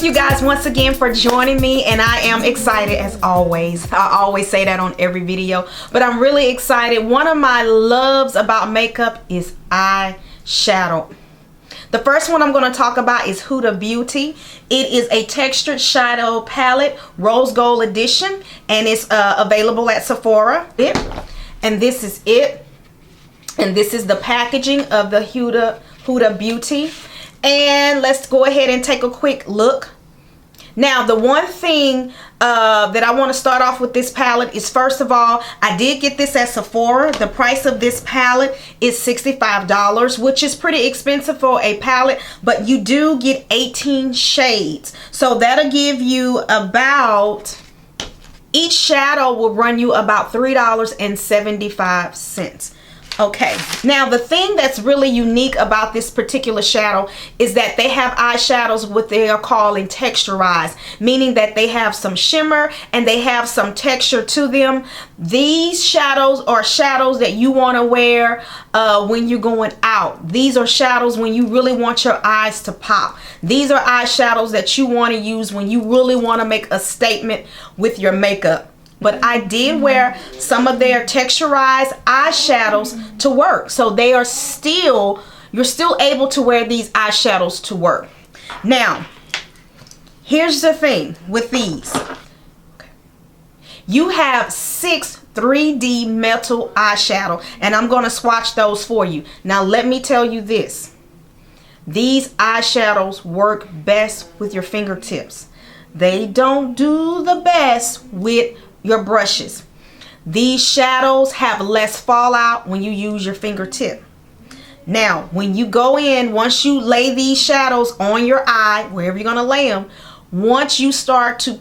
you guys once again for joining me, and I am excited as always. I always say that on every video, but I'm really excited. One of my loves about makeup is eyeshadow. The first one I'm going to talk about is Huda Beauty. It is a textured shadow palette, rose gold edition, and it's available at Sephora. And this is it. And this is the packaging of the Huda Beauty. And let's go ahead and take a quick look. Now, the one thing that I want to start off with this palette is, first of all, I did get this at Sephora. The price of this palette is $65, which is pretty expensive for a palette, but you do get 18 shades. So that'll give you about, each shadow will run you about $3.75. Okay, now the thing that's really unique about this particular shadow is that they have eyeshadows what they are calling texturized, meaning that they have some shimmer and they have some texture to them. These shadows are shadows that you want to wear when you're going out. These are shadows when you really want your eyes to pop. These are eyeshadows that you want to use when you really want to make a statement with your makeup. But I did wear some of their texturized eyeshadows to work. So they are still, you're still able to wear these eyeshadows to work. Now, here's the thing with these. You have 6 3D metal eyeshadow, and I'm going to swatch those for you. Now, let me tell you this. These eyeshadows work best with your fingertips. They don't do the best with your brushes. These shadows have less fallout when you use your fingertip. Now, when you go in, once you lay these shadows on your eye, wherever you're going to lay them, once you start to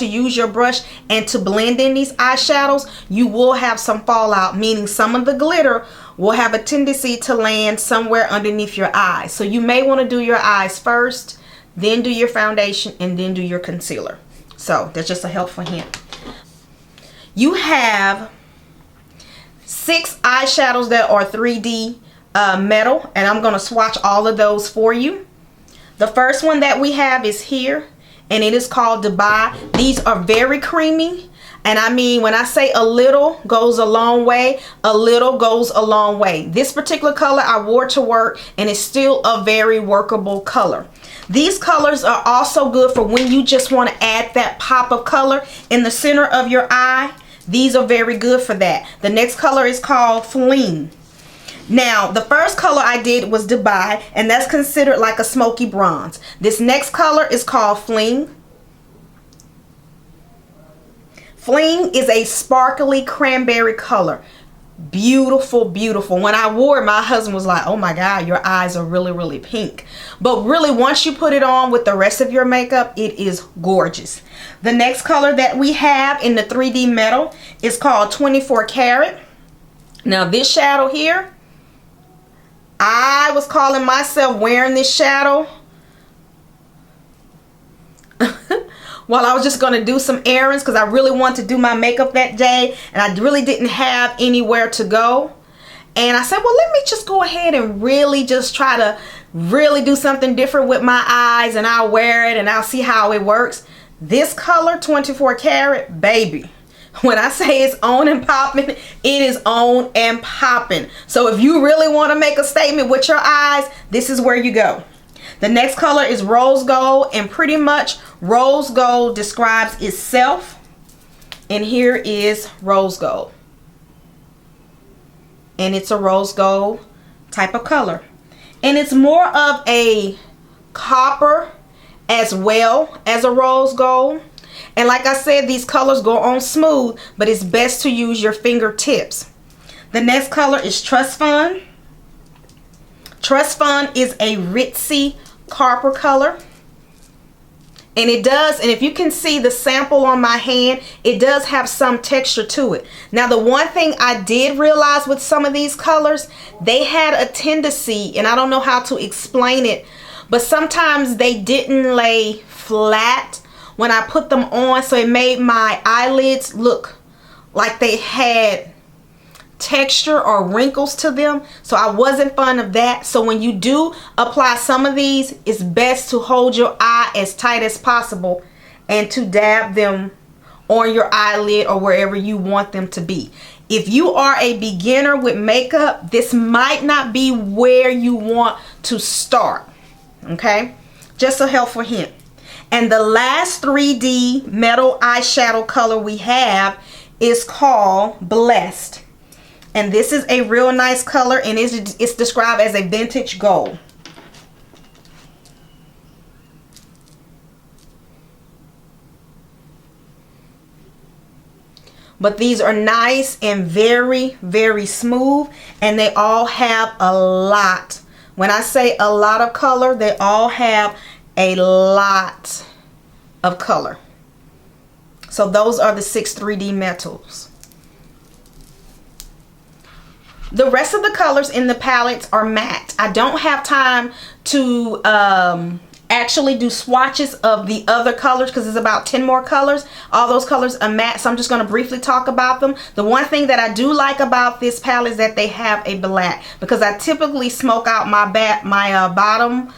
use your brush and to blend in these eyeshadows, you will have some fallout, meaning some of the glitter will have a tendency to land somewhere underneath your eyes. So you may want to do your eyes first, then do your foundation, and then do your concealer. So that's just a helpful hint. You have 6 eyeshadows that are 3D metal, and I'm going to swatch all of those for you. The first one that we have is here, and it is called Dubai. These are very creamy, and I mean, when I say a little goes a long way, a little goes a long way. This particular color I wore to work, and it's still a very workable color. These colors are also good for when you just want to add that pop of color in the center of your eye. These are very good for that. The next color is called Fling. Now, the first color I did was Dubai, and that's considered like a smoky bronze. This next color is called Fling. Fling is a sparkly cranberry color. Beautiful, beautiful. When I wore it, my husband was like, oh my God, your eyes are really, really pink. But really, once you put it on with the rest of your makeup, it is gorgeous. The next color that we have in the 3D metal is called 24 Karat. Now, this shadow here, I was calling myself wearing this shadow while I was just going to do some errands, because I really wanted to do my makeup that day and I really didn't have anywhere to go. And I said, well, let me just go ahead and really just try to really do something different with my eyes, and I'll wear it and I'll see how it works. This color, 24 Karat, baby. When I say it's on and popping, it is on and popping. So if you really want to make a statement with your eyes, this is where you go. The next color is Rose Gold, and pretty much Rose Gold describes itself. And here is Rose Gold. And it's a rose gold type of color. And it's more of a copper as well as a rose gold. And like I said, these colors go on smooth, but it's best to use your fingertips. The next color is Trust Fund. Trust Fund is a ritzy copper color, and it does, and if you can see the sample on my hand, it does have some texture to it. Now, the one thing I did realize with some of these colors, they had a tendency, and I don't know how to explain it, but sometimes they didn't lay flat when I put them on, so it made my eyelids look like they had texture or wrinkles to them, so I wasn't fond of that. So when you do apply some of these, it's best to hold your eye as tight as possible and to dab them on your eyelid or wherever you want them to be. If you are a beginner with makeup, this might not be where you want to start, okay? Just a helpful hint. And the last 3D metal eyeshadow color we have is called Blessed. And this is a real nice color, and it's described as a vintage gold. But these are nice and very, very smooth, and they all have a lot. When I say a lot of color, they all have a lot of color. So those are the 6 3D metals. The rest of the colors in the palettes are matte. I don't have time to actually do swatches of the other colors because there's about 10 more colors. All those colors are matte, so I'm just going to briefly talk about them. The one thing that I do like about this palette is that they have a black, because I typically smoke out my bottom.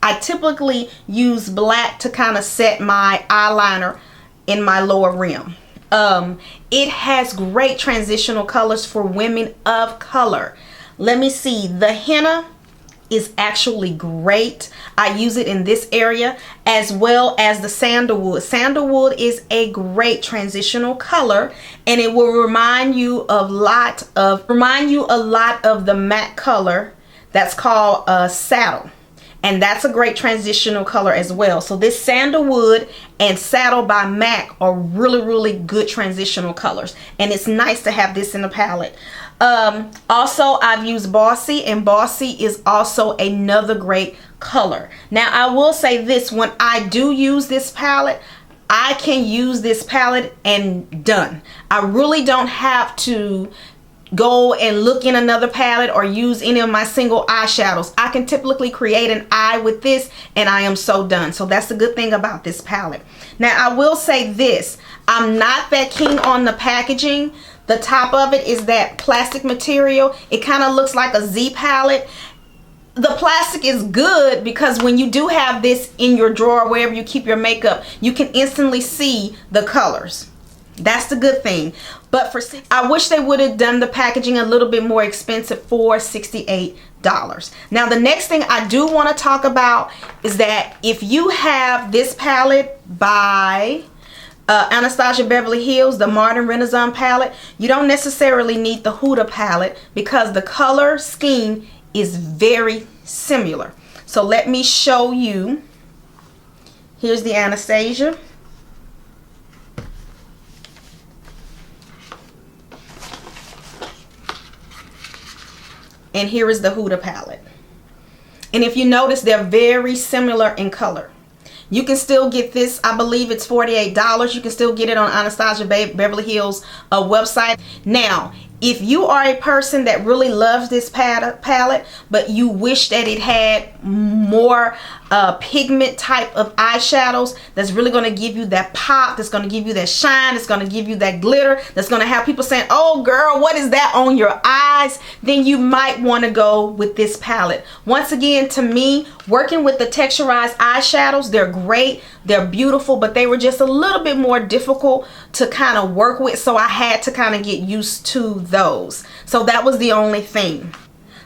I typically use black to kind of set my eyeliner in my lower rim. It has great transitional colors for women of color. Let me see. The henna is actually great. I use it in this area, as well as the sandalwood. Sandalwood is a great transitional color, and it will remind you a lot of the matte color that's called Saddle. And that's a great transitional color as well. So this Sandalwood and Saddle by MAC are really, really good transitional colors. And it's nice to have this in the palette. Also, I've used Bossy, and Bossy is also another great color. Now, I will say this. When I do use this palette, I can use this palette and done. I really don't have to go and look in another palette or use any of my single eyeshadows. I can typically create an eye with this, and I am so done. So that's the good thing about this palette. Now, I will say this. I'm not that keen on the packaging. The top of it is that plastic material. It kind of looks like a Z palette. The plastic is good because when you do have this in your drawer, wherever you keep your makeup, you can instantly see the colors. That's the good thing. But I wish they would have done the packaging a little bit more expensive for $68. Now, the next thing I do want to talk about is that if you have this palette by Anastasia Beverly Hills, the Modern Renaissance palette, you don't necessarily need the Huda palette because the color scheme is very similar. So let me show you. Here's the Anastasia. And here is the Huda palette. And if you notice, they're very similar in color. You can still get this. I believe it's $48. You can still get it on Anastasia Beverly Hills website. Now, if you are a person that really loves this palette, but you wish that it had more pigment type of eyeshadows that's really going to give you that pop, that's going to give you that shine, that's going to give you that glitter, that's going to have people saying, oh girl, what is that on your eyes? Then you might want to go with this palette. Once again, to me, working with the texturized eyeshadows, they're great, they're beautiful, but they were just a little bit more difficult to kind of work with, so I had to kind of get used to those. So that was the only thing.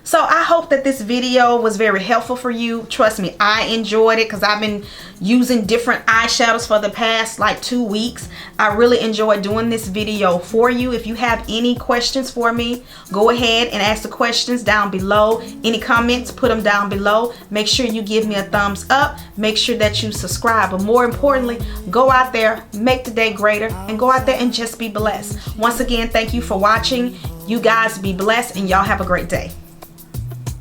So I hope that this video was very helpful for you. Trust me, I enjoyed it because I've been using different eyeshadows for the past like 2 weeks. I really enjoyed doing this video for you. If you have any questions for me, go ahead and ask the questions down below. Any comments, put them down below. Make sure you give me a thumbs up. Make sure that you subscribe. But more importantly, go out there, make the day greater, and go out there and just be blessed. Once again, thank you for watching. You guys be blessed, and y'all have a great day.